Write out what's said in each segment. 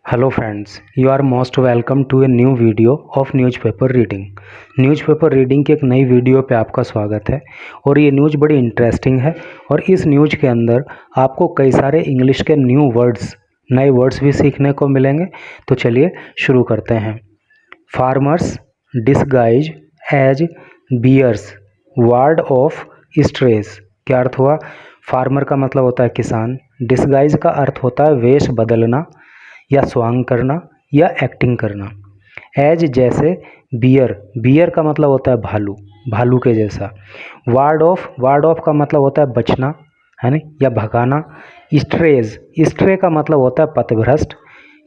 Hello friends, you are most welcome to a new video of newspaper reading. Newspaper reading की एक नई video पे आपका स्वागत है और ये न्यूज़ बड़ी इंटरेस्टिंग है और इस न्यूज़ के अंदर आपको कई सारे इंग्लिश के नए वर्ड्स भी सीखने को मिलेंगे। तो चलिए शुरू करते हैं। Farmers disguise as bears ward off stress. क्या अर्थ हुआ? फार्मर का मतलब होता है किसान, डिस्गाइज का अर्थ होता है वेश बदलना या स्वांग करना या एक्टिंग करना। एज जैसे, बियर का मतलब होता है भालू, भालू के जैसा। वार्ड ऑफ का मतलब होता है बचना, है ना, या भगाना। स्ट्रे का मतलब होता है पथभ्रष्ट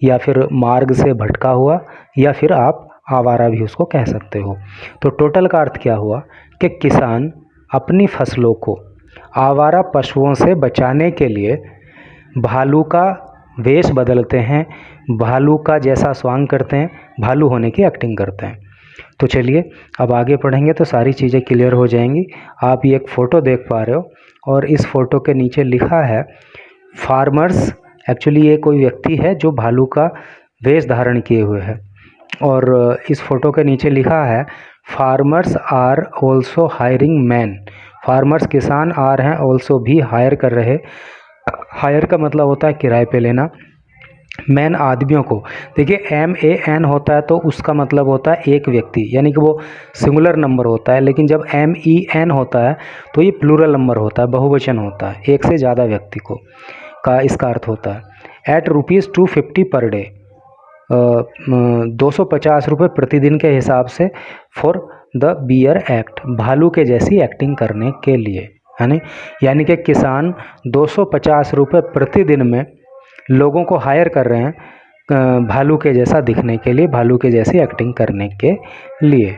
या फिर मार्ग से भटका हुआ, या फिर आप आवारा भी उसको कह सकते हो। तो टोटल का अर्थ क्या हुआ कि किसान अपनी फसलों को आवारा पशुओं से बचाने के लिए भालू का वेश बदलते हैं, भालू का जैसा स्वांग करते हैं, भालू होने की एक्टिंग करते हैं। तो चलिए अब आगे पढ़ेंगे तो सारी चीज़ें क्लियर हो जाएंगी। आप ये एक फ़ोटो देख पा रहे हो और इस फ़ोटो के नीचे लिखा है फार्मर्स। एक्चुअली ये कोई व्यक्ति है जो भालू का वेश धारण किए हुए है और इस फ़ोटो के नीचे लिखा है farmers are also hiring man. Farmers किसान आर हैं, ऑल्सो भी हायर कर रहे। हायर का मतलब होता है किराए पे लेना, मैन आदमियों को। देखिए MAN होता है तो उसका मतलब होता है एक व्यक्ति, यानी कि वो सिंगुलर नंबर होता है। लेकिन जब MEN होता है तो ये प्लूरल नंबर होता है, बहुवचन होता है, एक से ज़्यादा व्यक्ति को का इसका अर्थ होता है। एट ₹250 पर डे, 250 रुपये प्रतिदिन के हिसाब से, फॉर द बियर एक्ट, भालू के जैसी एक्टिंग करने के लिए, है ना। यानी कि किसान 250 रुपये प्रतिदिन में लोगों को हायर कर रहे हैं भालू के जैसा दिखने के लिए, भालू के जैसी एक्टिंग करने के लिए।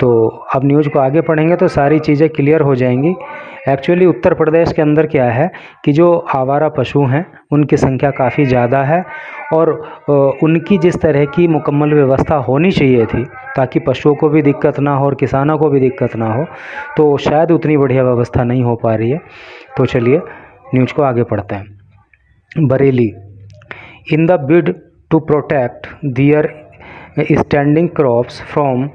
तो अब न्यूज़ को आगे पढ़ेंगे तो सारी चीज़ें क्लियर हो जाएंगी। एक्चुअली उत्तर प्रदेश के अंदर क्या है कि जो आवारा पशु हैं उनकी संख्या काफ़ी ज़्यादा है और उनकी जिस तरह की मुकम्मल व्यवस्था होनी चाहिए थी ताकि पशुओं को भी दिक्कत ना हो और किसानों को भी दिक्कत ना हो, तो शायद उतनी बढ़िया व्यवस्था नहीं हो पा रही है। तो चलिए न्यूज़ को आगे पढ़ते हैं। Bareilly, in the bid to protect their standing crops from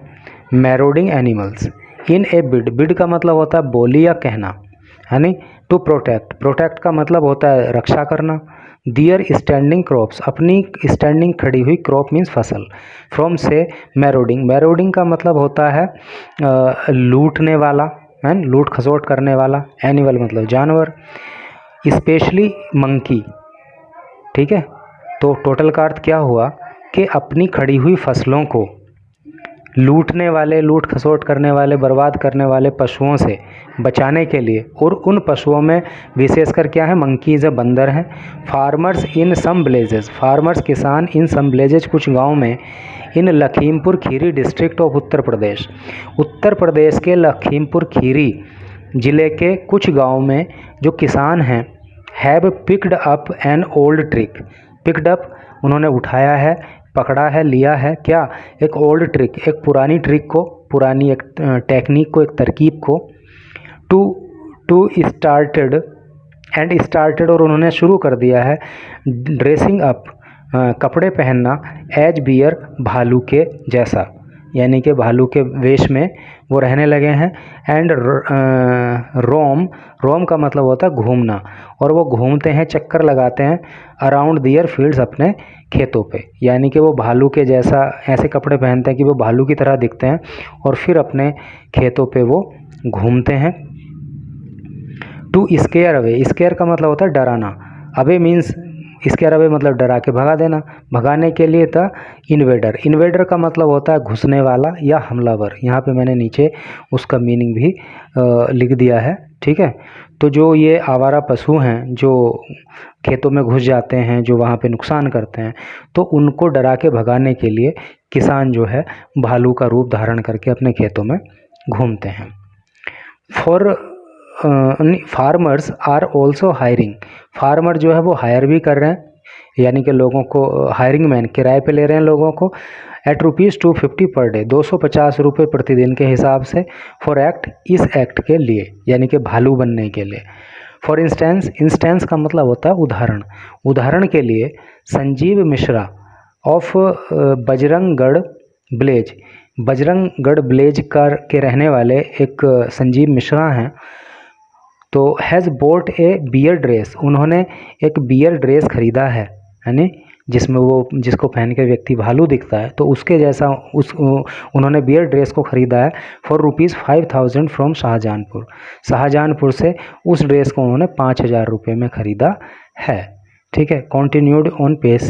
marauding animals. In a bid का मतलब होता है बोली या कहना, है नी। टू प्रोटेक्ट का मतलब होता है रक्षा करना। दियर स्टैंडिंग क्रॉप्स, अपनी स्टैंडिंग खड़ी हुई, क्रॉप मीन्स फसल। फ्रॉम से मैरोडिंग का मतलब होता है लूटने वाला, है, लूट खसोट करने वाला। एनिमल मतलब जानवर, स्पेशली मंकी, ठीक है। तो टोटल का अर्थ क्या हुआ कि अपनी खड़ी हुई फसलों को लूटने वाले, लूट खसोट करने वाले, बर्बाद करने वाले पशुओं से बचाने के लिए, और उन पशुओं में विशेषकर क्या है, मंकीज़, बंदर हैं। Farmers in some villages, farmers किसान, इन सम विलेजेस कुछ गांव में, in Lakhimpur Kheri district of Uttar Pradesh, Uttar Pradesh के लखीमपुर खीरी ज़िले के कुछ गाँव में जो किसान हैं, have picked up an old trick. Picked up उन्होंने उठाया है, पकड़ा है, लिया है, क्या, एक ओल्ड ट्रिक, एक पुरानी ट्रिक को, पुरानी एक टेक्निक को, एक तरकीब को। टू स्टार्टेड और उन्होंने शुरू कर दिया है ड्रेसिंग अप, कपड़े पहनना, एज बियर, भालू के जैसा, यानी कि भालू के वेश में वो रहने लगे हैं। एंड रोम का मतलब होता है घूमना, और वो घूमते हैं, चक्कर लगाते हैं अराउंड दियर फील्ड्स, अपने खेतों पे, यानी कि वो भालू के जैसा ऐसे कपड़े पहनते हैं कि वो भालू की तरह दिखते हैं और फिर अपने खेतों पे वो घूमते हैं। टू स्केयर अवे, स्केयर का मतलब होता है डराना, अवे मीन्स, स्केयर अवे मतलब डरा के भगा देना, भगाने के लिए था इन्वेडर का मतलब होता है घुसने वाला या हमलावर। यहाँ पे मैंने नीचे उसका मीनिंग भी लिख दिया है, ठीक है। तो जो ये आवारा पशु हैं जो खेतों में घुस जाते हैं, जो वहाँ पे नुकसान करते हैं, तो उनको डरा के भगाने के लिए किसान जो है भालू का रूप धारण करके अपने खेतों में घूमते हैं। Farmers are also hiring, farmer जो है वो हायर भी कर रहे हैं, यानी कि लोगों को, हायरिंग मैन, किराए पे ले रहे हैं लोगों को। एट ₹250 पर डे, 250 रुपये प्रतिदिन के हिसाब से। फॉर एक्ट, इस एक्ट के लिए, यानी कि भालू बनने के लिए। फॉर इंस्टेंस का मतलब होता है उदाहरण, उदाहरण के लिए Sanjeev Mishra of Bajranggarh blaze, Bajranggarh blaze के रहने वाले एक संजीव मिश्रा हैं, तो has bought a bear dress, उन्होंने एक बियर ड्रेस ख़रीदा है, यानी जिसमें वो जिसको पहन के व्यक्ति भालू दिखता है, तो उसके जैसा उन्होंने बियर ड्रेस को ख़रीदा है फॉर ₹5,000 फ्रॉम शाहजहानपुर, शाहजहानपुर से उस ड्रेस को उन्होंने 5,000 रुपये में ख़रीदा है। ठीक है, कॉन्टिन्यूड ऑन पेज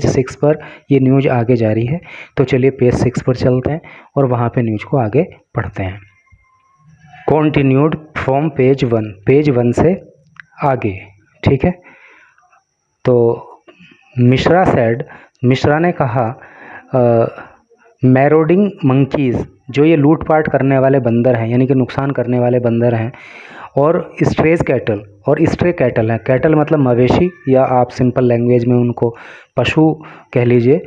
6 पर ये न्यूज़ आगे जारी है। तो चलिए पेज 6 पर चलते हैं और वहाँ पे न्यूज़ को आगे पढ़ते हैं। कॉन्टिन्यूड फ्रॉम पेज 1 से आगे। ठीक है, तो मिश्रा ने कहा मैरोडिंग मंकीज़, जो ये लूटपाट करने वाले बंदर हैं, यानी कि नुकसान करने वाले बंदर हैं, और स्ट्रे कैटल हैं, कैटल मतलब मवेशी, या आप सिंपल लैंग्वेज में उनको पशु कह लीजिए,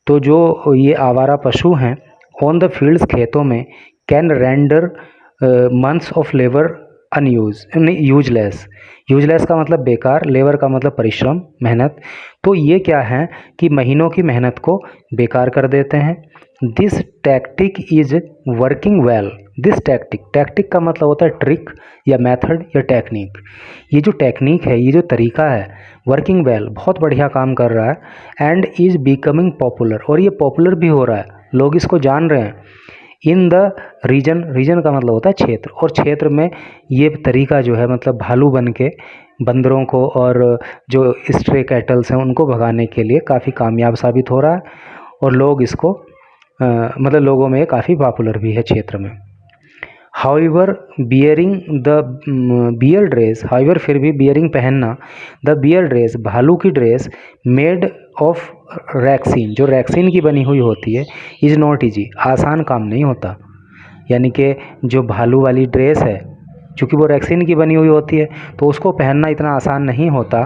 तो जो ये आवारा पशु हैं ऑन द फील्ड्स, खेतों में, can render months of labour useless का मतलब बेकार, लेबर का मतलब परिश्रम, मेहनत, तो ये क्या है कि महीनों की मेहनत को बेकार कर देते हैं। This tactic is working well, this tactic का मतलब होता है ट्रिक या मेथड या टेक्निक, ये जो टेक्निक है, ये जो तरीका है, वर्किंग वेल, बहुत बढ़िया काम कर रहा है, एंड इज बिकमिंग पॉपुलर, और ये पॉपुलर भी हो रहा है, लोग इसको जान रहे हैं। इन द रीजन का मतलब होता है क्षेत्र, और क्षेत्र में ये तरीका जो है मतलब भालू बन के बंदरों को और जो स्ट्रे कैटल्स हैं उनको भगाने के लिए काफ़ी कामयाब साबित हो रहा है, और लोग इसको मतलब लोगों में काफ़ी पॉपुलर भी है क्षेत्र में। However bearing the bear dress, however फिर भी बियरिंग पहनना, द बियर ड्रेस भालू की ड्रेस, मेड ऑफ रैक्सीन, जो रैक्सीन की बनी हुई होती है, इज़ नॉट ईजी, आसान काम नहीं होता, यानी कि जो भालू वाली ड्रेस है चूँकि वो रैक्सीन की बनी हुई होती है तो उसको पहनना इतना आसान नहीं होता।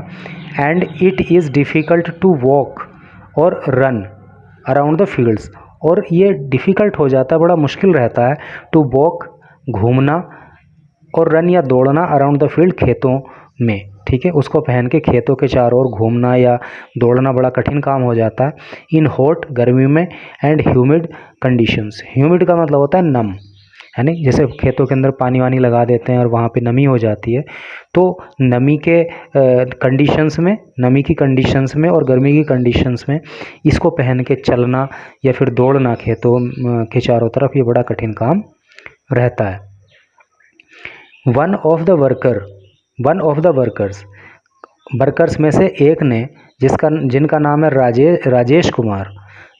And it is difficult to walk और रन अराउंड द फील्ड्स, और ये डिफ़िकल्ट हो जाता है, बड़ा मुश्किल रहता है, टू वॉक घूमना, और रन या दौड़ना, अराउंड द फील्ड खेतों में। ठीक है, उसको पहन के खेतों के चारों ओर घूमना या दौड़ना बड़ा कठिन काम हो जाता है। इन हॉट गर्मी में, एंड ह्यूमिड कंडीशंस, ह्यूमिड का मतलब होता है नम, है नहीं, जैसे खेतों के अंदर पानी वानी लगा देते हैं और वहाँ पे नमी हो जाती है, तो नमी के कंडीशंस में, नमी की कंडीशंस में और गर्मी की कंडीशंस में इसको पहन के चलना या फिर दौड़ना खेतों के चारों तरफ, ये बड़ा कठिन काम रहता है। वन ऑफ द वर्कर्स में से एक ने, जिनका नाम है राजेश कुमार,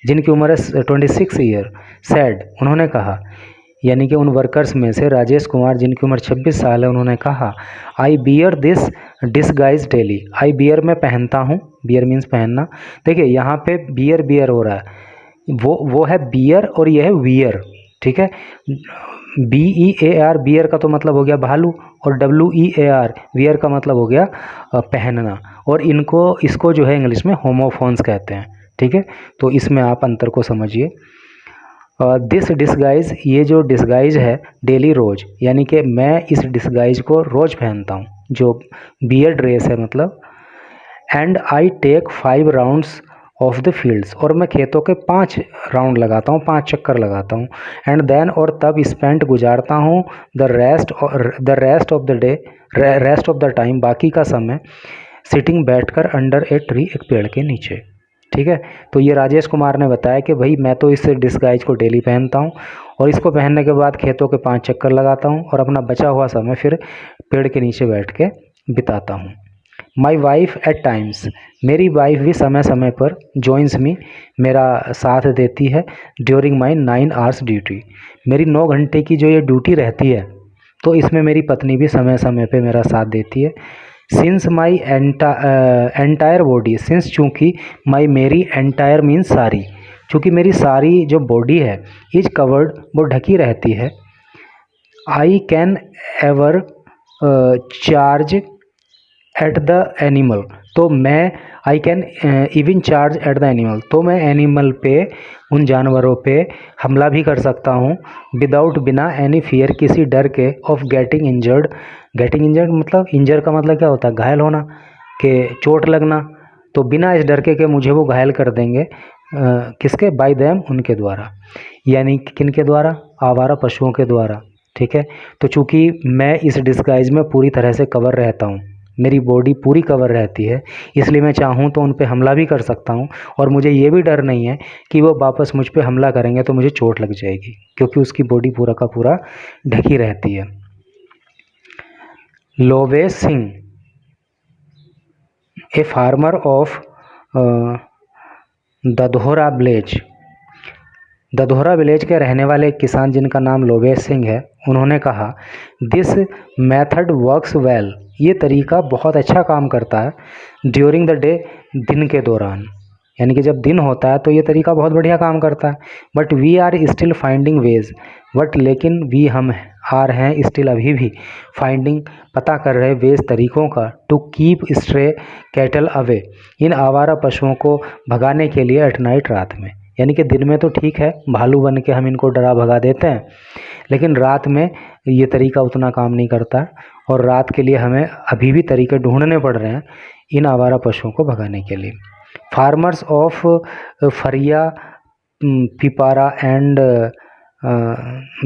जिनकी उम्र है 26 ईयर, सैड, उन्होंने कहा, यानी कि उन वर्कर्स में से राजेश कुमार जिनकी उम्र 26 साल है, उन्होंने कहा, I bear this disguise daily, I bear में पहनता हूँ, बियर मीन्स पहनना। देखिए यहाँ पे बियर हो रहा है, वो है बियर और ये है वियर। ठीक है, BEAR बियर का तो मतलब हो गया भालू, और WEAR वियर का मतलब हो गया पहनना, और इसको जो है इंग्लिश में होमोफोन्स कहते हैं। ठीक है, तो इसमें आप अंतर को समझिए। दिस डिसगाइज, ये जो डिसगाइज है डेली रोज़, यानी कि मैं इस डिसगाइज को रोज़ पहनता हूँ, जो बियर ड्रेस है मतलब। And I take 5 rounds of the fields, और मैं खेतों के 5 राउंड लगाता हूँ, 5 चक्कर लगाता हूँ। एंड देन, और तब स्पेंट गुजारता हूँ the rest of the time, बाकी का समय, सिटिंग बैठकर अंडर ए ट्री, एक पेड़ के नीचे। ठीक है, तो ये राजेश कुमार ने बताया कि भाई मैं तो इस डिसगाइज को डेली पहनता हूँ, और इसको पहनने के बाद खेतों के 5 चक्कर लगाता हूँ, और अपना बचा हुआ समय फिर पेड़ के नीचे बैठ के बिताता हूँ। माई वाइफ एट टाइम्स, मेरी वाइफ भी समय समय पर जॉइंस मी, मेरा साथ देती है, ड्यूरिंग माई 9 आवर्स ड्यूटी, मेरी 9 घंटे की जो ये ड्यूटी रहती है, तो इसमें मेरी पत्नी भी समय समय पे मेरा साथ देती है। Since my entire body, since चूँकि माई मेरी एंटायर मीन्स सारी, चूँकि मेरी सारी जो बॉडी है, इज कवर्ड, वो ढकी रहती है। I can ever charge at the animal, तो मैं I can even charge at the animal, तो मैं एनिमल पे, उन जानवरों पे हमला भी कर सकता हूँ, विदाउट, बिना एनी फियर, किसी डर के, ऑफ गेटिंग इंजर्ड मतलब, इंजर का मतलब क्या होता है, घायल होना, कि चोट लगना, तो बिना इस डर के मुझे वो घायल कर देंगे, किसके, बाय देम, उनके द्वारा, यानी कि किन के द्वारा, आवारा पशुओं के द्वारा। ठीक है, तो चूँकि मैं इस डिस्गाइज में पूरी तरह से कवर रहता हूँ, मेरी बॉडी पूरी कवर रहती है, इसलिए मैं चाहूँ तो उन पे हमला भी कर सकता हूँ, और मुझे ये भी डर नहीं है कि वो वापस मुझ पे हमला करेंगे तो मुझे चोट लग जाएगी, क्योंकि उसकी बॉडी पूरा का पूरा ढकी रहती है। Lovesh Singh, a farmer of Dadhora village, Dadhora village के रहने वाले एक किसान जिनका नाम लोवेश सिंह है, उन्होंने कहा दिस मेथड वर्क्स वेल, ये तरीका बहुत अच्छा काम करता है, ड्यूरिंग द डे, दिन के दौरान, यानी कि जब दिन होता है तो ये तरीका बहुत बढ़िया काम करता है। But we are still finding ways, but लेकिन वी हम आर हैं स्टिल अभी भी, फाइंडिंग पता कर रहे वेज तरीक़ों का, to keep stray cattle away, इन आवारा पशुओं को भगाने के लिए एट नाइट, रात में। यानी कि दिन में तो ठीक है, भालू बन के हम इनको डरा भगा देते हैं, लेकिन रात में ये तरीका उतना काम नहीं करता, और रात के लिए हमें अभी भी तरीके ढूंढने पड़ रहे हैं इन आवारा पशुओं को भगाने के लिए। Farmers of Fariya, Pipara and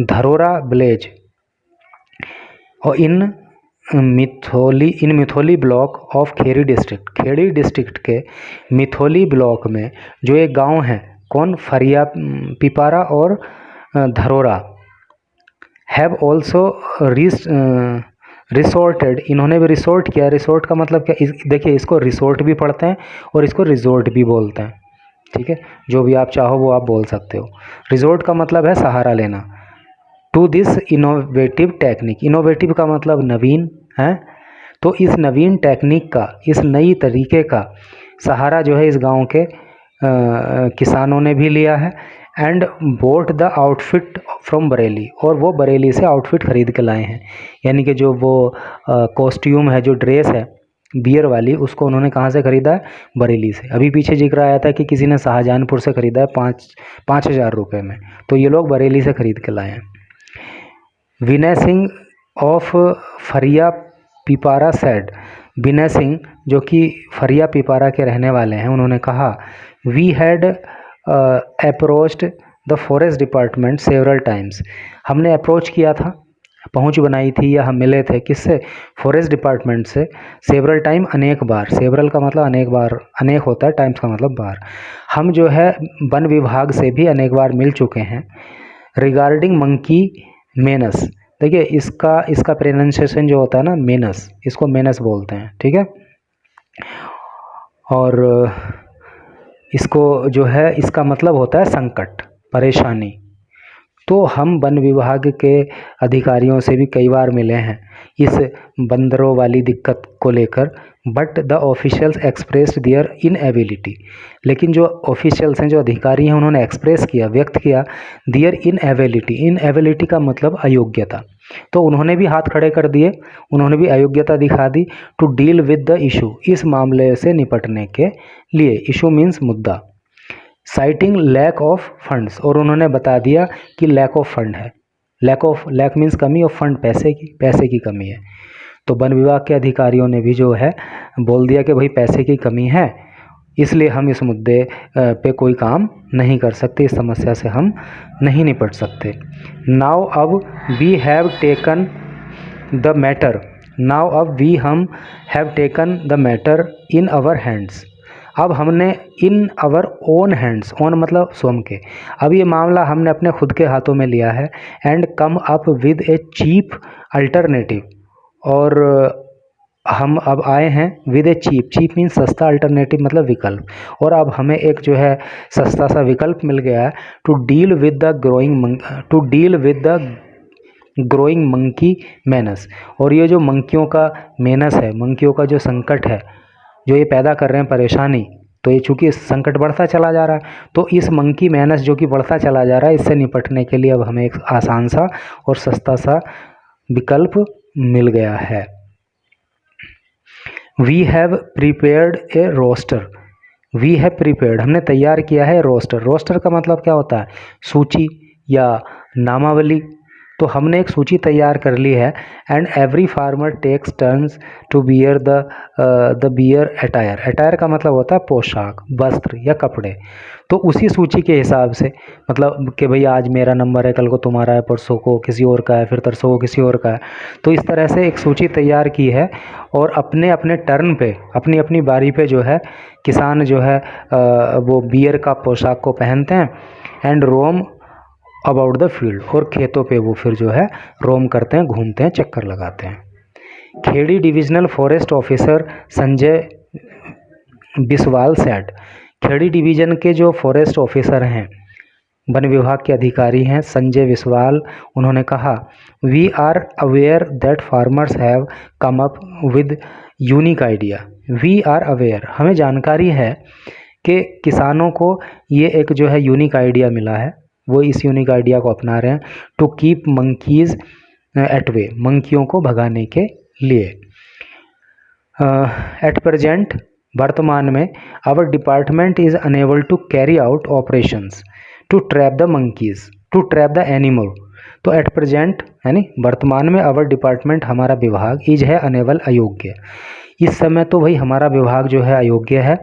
Dharora village और in Mitholi block of Kheri district, Kheri district के मिथोली ब्लॉक में जो एक गांव है, कौन, फरिया, पिपारा और धरोरा, हैव ऑल्सो रिसोर्टेड, इन्होंने भी रिसोर्ट किया। रिसोर्ट का मतलब क्या, देखिए इसको रिसोर्ट भी पढ़ते हैं और इसको रिजोर्ट भी बोलते हैं। ठीक है, जो भी आप चाहो वो आप बोल सकते हो। रिजोर्ट का मतलब है सहारा लेना। To this innovative technique, innovative का मतलब नवीन है, तो इस नवीन टेक्निक का, इस नई तरीके का सहारा जो है इस गांव के किसानों ने भी लिया है। And boat the outfit from Bareilly, और वो बरेली से आउटफिट खरीद के लाए हैं, यानी कि जो वो कॉस्ट्यूम है, जो ड्रेस है बियर वाली, उसको उन्होंने कहाँ से ख़रीदा है, बरेली से। अभी पीछे जिक्र आया था कि किसी ने शाहजहानपुर से ख़रीदा है 5,000 रुपये में, तो ये लोग बरेली से ख़रीद के लाए हैं। विनय सिंह ऑफ फरिया पिपारा सेड, विनय सिंह जो कि फरिया पिपारा के रहने वाले हैं, उन्होंने कहा we had approached the forest department several times, हमने अप्रोच किया था, पहुंच बनाई थी, या हम मिले थे किससे, फॉरेस्ट डिपार्टमेंट से, सेवरल टाइम, अनेक बार, सेवरल का मतलब अनेक बार, अनेक होता है, टाइम्स का मतलब बार, हम जो है वन विभाग से भी अनेक बार मिल चुके हैं। रिगार्डिंग मंकी मेनस, देखिए इसका प्रोनाउंसिएशन जो होता है ना, मेनस, इसको मेनस बोलते हैं। ठीक है, और इसको जो है, इसका मतलब होता है संकट, परेशानी। तो हम वन विभाग के अधिकारियों से भी कई बार मिले हैं इस बंदरों वाली दिक्कत को लेकर, but the officials expressed their inability, लेकिन जो ऑफिशियल्स हैं, जो अधिकारी हैं, उन्होंने एक्सप्रेस किया, व्यक्त किया देयर इनएबिलिटी, इनएबिलिटी का मतलब अयोग्यता, तो उन्होंने भी हाथ खड़े कर दिए, उन्होंने भी अयोग्यता दिखा दी, to deal with the issue, इस मामले से निपटने के लिए, इशू मीन्स मुद्दा, साइटिंग लैक ऑफ फंड्स, और उन्होंने बता दिया कि लैक ऑफ फंड है, लैक मीन्स कमी, ऑफ फंड पैसे की कमी है। तो वन विभाग के अधिकारियों ने भी जो है बोल दिया कि भाई पैसे की कमी है, इसलिए हम इस मुद्दे पे कोई काम नहीं कर सकते, इस समस्या से हम नहीं निपट सकते। नाउ अब we have taken the matter, now अब वी हम have taken the matter in our hands, अब हमने in our own hands, own मतलब स्वयं के, अब ये मामला हमने अपने खुद के हाथों में लिया है। And come up with a cheap alternative, और हम अब आए हैं विद ए चीप मीन्स सस्ता, अल्टरनेटिव मतलब विकल्प, और अब हमें एक जो है सस्ता सा विकल्प मिल गया है, to deal with the growing monkey menace, और ये जो मंकियों का मेनस है, मंकियों का जो संकट है, जो ये पैदा कर रहे हैं परेशानी, तो ये चूँकि संकट बढ़ता चला जा रहा है, तो इस मंकी मेनस जो कि बढ़ता चला जा रहा है, इससे निपटने के लिए अब हमें एक आसान सा और सस्ता सा विकल्प मिल गया है। We have prepared a roster, we have prepared, हमने तैयार किया है रोस्टर, रोस्टर का मतलब क्या होता है, सूची या नामावली, तो हमने एक सूची तैयार कर ली है। And every farmer takes turns to bear the bear attire. Attire का मतलब होता है पोशाक, वस्त्र या कपड़े। तो उसी सूची के हिसाब से मतलब कि भाई आज मेरा नंबर है, कल को तुम्हारा है, परसों को किसी और का है, फिर तरसों को किसी और का है। तो इस तरह से एक सूची तैयार की है और अपने अपने टर्न पे, अपनी अपनी बारी पे जो है किसान जो है वो बियर का पोशाक को पहनते हैं and roam about the field, और खेतों पे वो फिर जो है रोम करते हैं, घूमते हैं, चक्कर लगाते हैं। Kheri divisional forest officer Sanjay Biswal said. Kheri division के जो फॉरेस्ट ऑफिसर हैं, वन विभाग के अधिकारी हैं, संजय बिस्वाल, उन्होंने कहा we are aware that farmers have come up with unique idea. We are aware, हमें जानकारी है कि किसानों को ये एक जो है यूनिक आइडिया मिला है, वो इस यूनिक आइडिया को अपना रहे हैं। To keep monkeys at bay, मंकियों को भगाने के लिए। एट प्रेजेंट, वर्तमान में, our department is unable to carry out operations to trap the monkeys, to trap the animal. तो एट प्रेजेंट यानी वर्तमान में, आवर डिपार्टमेंट हमारा विभाग, इज है अनेबल अयोग्य, इस समय तो भाई हमारा विभाग जो है अयोग्य है।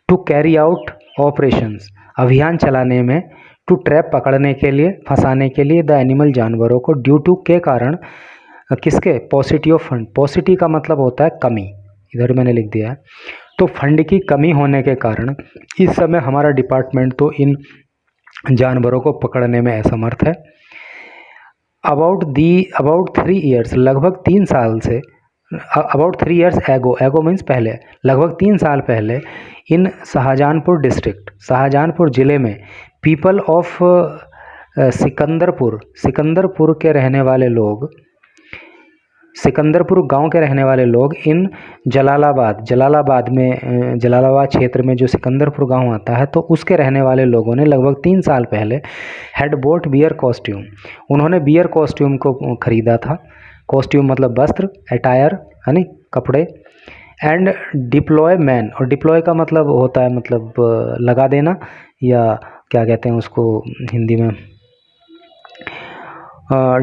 टू कैरी आउट ऑपरेशंस, अभियान चलाने में, टू ट्रैप पकड़ने के लिए, फंसाने के लिए, द एनिमल जानवरों को, ड्यू टू के कारण, किसके, पॉसिटी ऑफ फंड। पॉसिटी का मतलब होता है कमी, इधर मैंने लिख दिया है। तो फंड की कमी होने के कारण इस समय हमारा डिपार्टमेंट तो इन जानवरों को पकड़ने में असमर्थ है। अबाउट 3 ईयर्स, लगभग 3 साल से, अबाउट 3 ईयर्स एगो, एगो मीन्स पहले, लगभग 3 साल पहले, इन शाहजहानपुर डिस्ट्रिक्ट, शाहजहानपुर ज़िले में, पीपल ऑफ सिकंदरपुर, सिकंदरपुर के रहने वाले लोग, सिकंदरपुर गांव के रहने वाले लोग, इन जलालाबाद, जलालाबाद में, जलालाबाद क्षेत्र में जो सिकंदरपुर गांव आता है, तो उसके रहने वाले लोगों ने लगभग 3 साल पहले हैड बोट बियर कॉस्ट्यूम, उन्होंने बियर कॉस्ट्यूम को खरीदा था। कॉस्ट्यूम मतलब वस्त्र, अटायर यानी कपड़े, एंड डिप्लॉय मैन, और डिप्लॉय का मतलब होता है मतलब लगा देना, या क्या कहते हैं उसको हिंदी में,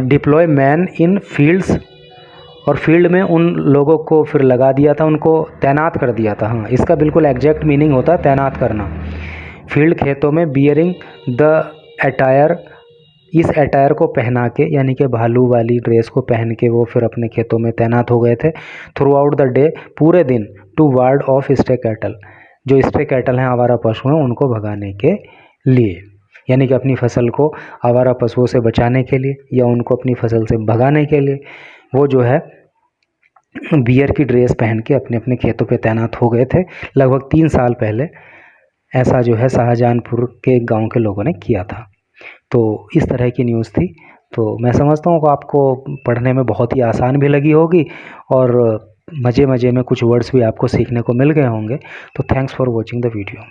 डिप्लॉय मैन इन फील्ड्स, और फील्ड में उन लोगों को फिर लगा दिया था, उनको तैनात कर दिया था। हाँ, इसका बिल्कुल एग्जैक्ट मीनिंग होता है तैनात करना। फील्ड खेतों में, बियरिंग द अटायर, इस अटायर को पहना के, यानी कि भालू वाली ड्रेस को पहन के वो फिर अपने खेतों में तैनात हो गए थे। थ्रू आउट द डे, पूरे दिन, to ward off stray cattle, जो स्टे कैटल हैं, आवारा पशु हैं, उनको भगाने के लिए, यानी कि अपनी फसल को आवारा पशुओं से बचाने के लिए या उनको अपनी फसल से भगाने के लिए वो जो है बियर की ड्रेस पहन के अपने अपने खेतों पे तैनात हो गए थे लगभग 3 साल पहले। ऐसा जो है शाहजहानपुर के गांव के लोगों ने किया था। तो इस तरह की न्यूज़ थी। तो मैं समझता हूँ कि आपको पढ़ने में बहुत ही आसान भी लगी होगी और मज़े मज़े में कुछ वर्ड्स भी आपको सीखने को मिल गए होंगे। तो thanks for watching the video.